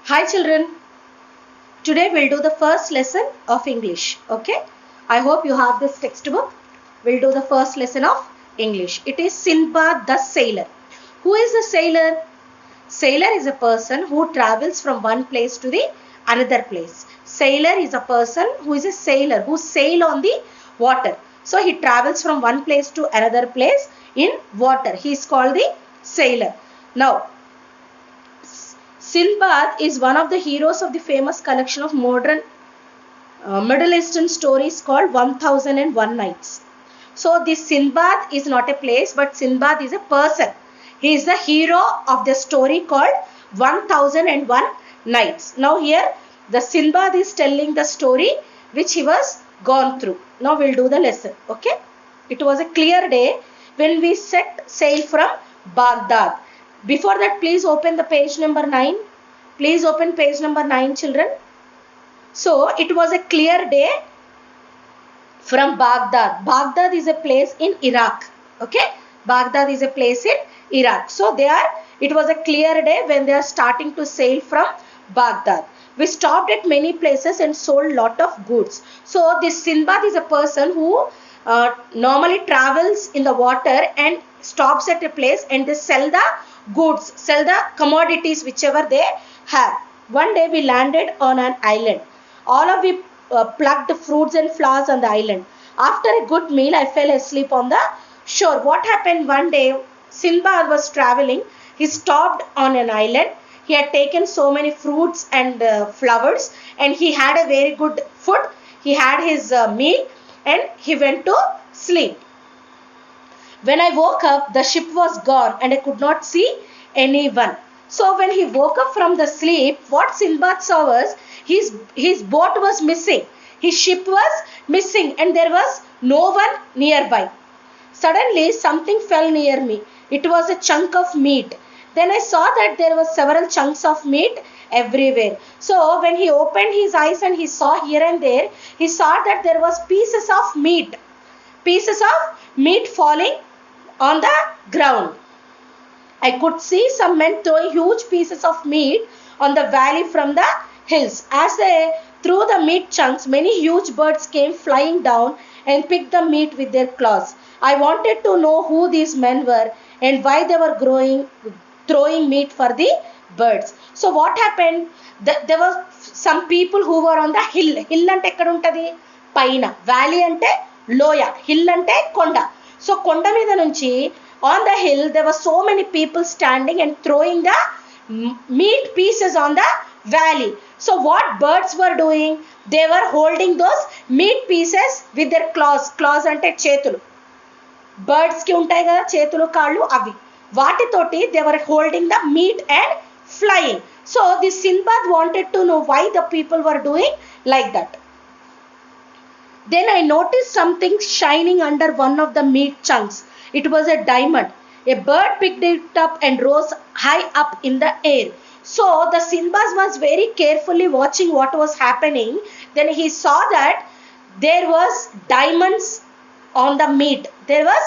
Hi children, today we'll do the first lesson of English. Okay, I hope you have this textbook. We'll do the first lesson of English. It is Sinbad the Sailor. Who is a sailor? Sailor is a person who travels from one place to the another place. Sailor is a person who is a sailor who sail on the water. So he travels from one place to another place in water. He is called the sailor. Now Sinbad is one of the heroes of the famous collection of modern Middle Eastern stories called 1001 Nights. So this Sinbad is not a place but Sinbad is a person. He is the hero of the story called 1001 Nights. Now here the Sinbad is telling the story which he was gone through. Now we'll do the lesson. Okay. It was a clear day when we set sail from Baghdad. Before that, please open the page number 9. Please open page number 9, children. So, it was a clear day from Baghdad. Baghdad is a place in Iraq. Okay. Baghdad is a place in Iraq. So, it was a clear day when they are starting to sail from Baghdad. We stopped at many places and sold lot of goods. So, this Sinbad is a person who normally travels in the water and stops at a place and they sell the goods, sell the commodities whichever they have. One day we landed on an island. All of we plucked fruits and flowers on the island. After a good meal, I fell asleep on the shore. What happened one day? Sinbad was traveling. He stopped on an island. He had taken so many fruits and flowers and he had a very good food. He had his meal and he went to sleep. When I woke up, the ship was gone and I could not see anyone. So when he woke up from the sleep, what Sinbad saw was his boat was missing. His ship was missing and there was no one nearby. Suddenly something fell near me. It was a chunk of meat. Then I saw that there were several chunks of meat everywhere. So when he opened his eyes and he saw here and there, he saw that there was pieces of meat. Pieces of meat falling on the ground. I could see some men throwing huge pieces of meat on the valley from the hills. As they threw the meat chunks, many huge birds came flying down and picked the meat with their claws. I wanted to know who these men were and why they were throwing meat for the birds. So what happened? There were some people who were on the hill. Hill ante ekkada untadi? Paina. Valley ante loya. Hill ante konda. So konda మీద నుంచి on the hill there were so many people standing and throwing the meat pieces on the valley. So what birds were doing? They were holding those meat pieces with their claws. Claws ante చేతులు. Birds కి ఉంటాయి కదా చేతులు కాళ్ళు అవి. వాటితోటి they were holding the meat and flying. So this Sinbad wanted to know why the people were doing like that. Then I noticed something shining under one of the meat chunks. It was a diamond. A bird picked it up and rose high up in the air. So the Sinbad was very carefully watching what was happening. Then he saw that there was diamonds on the meat. There was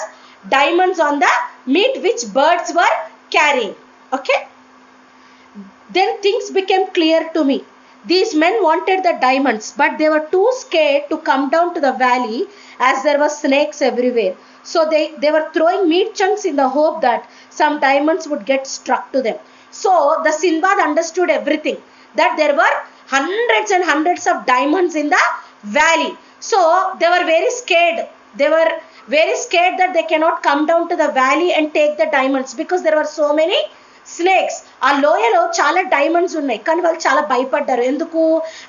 diamonds on the meat which birds were carrying. Okay. Then things became clear to me. These men wanted the diamonds, but they were too scared to come down to the valley as there were snakes everywhere. So they were throwing meat chunks in the hope that some diamonds would get struck to them. So the Sinbad understood everything, that there were hundreds and hundreds of diamonds in the valley. So they were very scared. They were very scared that they cannot come down to the valley and take the diamonds because there were so many snakes. ఆ లోయలో చాలా diamonds ఉన్నాయి కానీ వాళ్ళు చాలా భయపడ్డారు. ఎందుకు?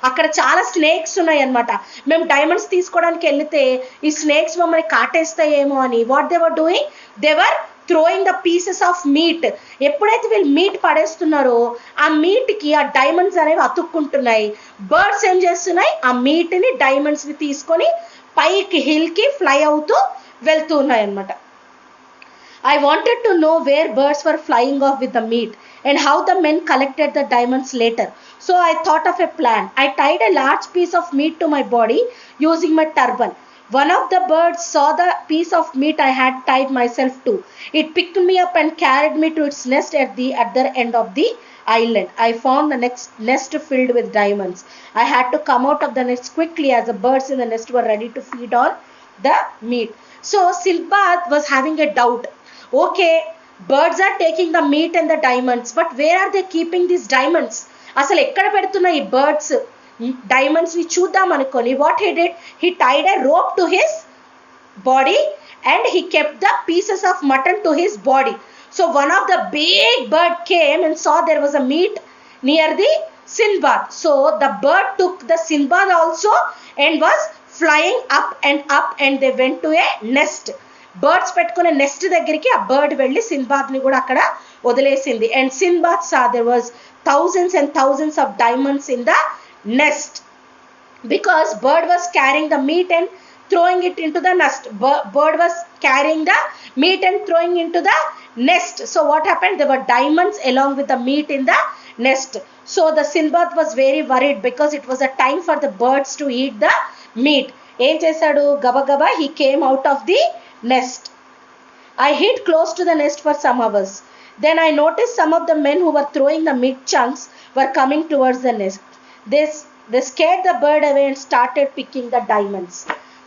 అక్కడ చాలా స్నేక్స్ ఉన్నాయి అన్నమాట. మేము డైమండ్స్ తీసుకోవడానికి వెళ్తే ఈ స్నేక్స్ మమ్మల్ని కాటేస్తాయేమో అని. What they were doing? They were throwing the pieces of meat. ఎప్పుడైతే వీళ్ళు మీట్ పడేస్తున్నారో ఆ మీట్కి ఆ డైమండ్స్ అనేవి అతుక్కుంటున్నాయి. బర్డ్స్ ఏం చేస్తున్నాయి? ఆ మీట్ని డైమండ్స్ని తీసుకొని పైకి హిల్కి ఫ్లై అవుతూ వెళ్తూ ఉన్నాయి అన్నమాట. I wanted to know where birds were flying off with the meat and how the men collected the diamonds later. So I thought of a plan. I tied a large piece of meat to my body using my turban. One of the birds saw the piece of meat I had tied myself to. It picked me up and carried me to its nest at the other end of the island. I found the next nest filled with diamonds. I had to come out of the nest quickly as the birds in the nest were ready to feed on the meat. So Sindbad was having a doubt. Okay, birds are taking the meat and the diamonds, but where are they keeping these diamonds? అసలు ఎక్కడ పెడుతున్న ఈ birds diamonds ని చూద్దాం అనుకొని what he did, he tied a rope to his body and he kept the pieces of mutton to his body. So one of the big bird came and saw there was a meat near the Sindbad. So the bird took the Sindbad also and was flying up and they went to a nest. Birds పెట్టుకునే nest దగ్గరికి ఆ bird వెళ్ళి Sinbad ని కూడా అక్కడ వదిలేసింది. And Sinbad saw there was thousands and thousands of diamonds in the nest because bird was carrying the meat and throwing it into the nest. Bird was carrying the meat and throwing into the nest. So what happened? There were diamonds along with the meat in the nest. So the Sindbad was very worried because it was a time for the birds to eat the meat. Em chesadu gaba gaba he came out of the nest. I hid close to the nest for some hours. Then I noticed some of the men who were throwing the meat chunks were coming towards the nest. They scared the bird away and started picking the diamonds.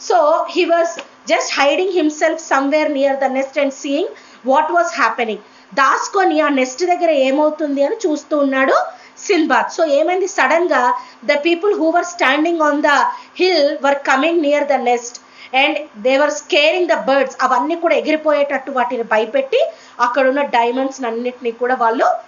So he was just hiding himself somewhere near the nest and seeing what was happening. దాసుకొని ఆ NEFT దగ్గర ఏమవుతుంది అని చూస్తూ ఉన్నాడు సింబాద్. So ఏమైంది, sudden గా the people who were standing on the hill were coming near the nest and they were scaring the birds. అవన్నీ కూడా ఎగిరిపోయేటట్టు వాటిని భయపెట్టి అక్కడున్న డైమండ్స్ అన్నిటినీ కూడా వాళ్ళు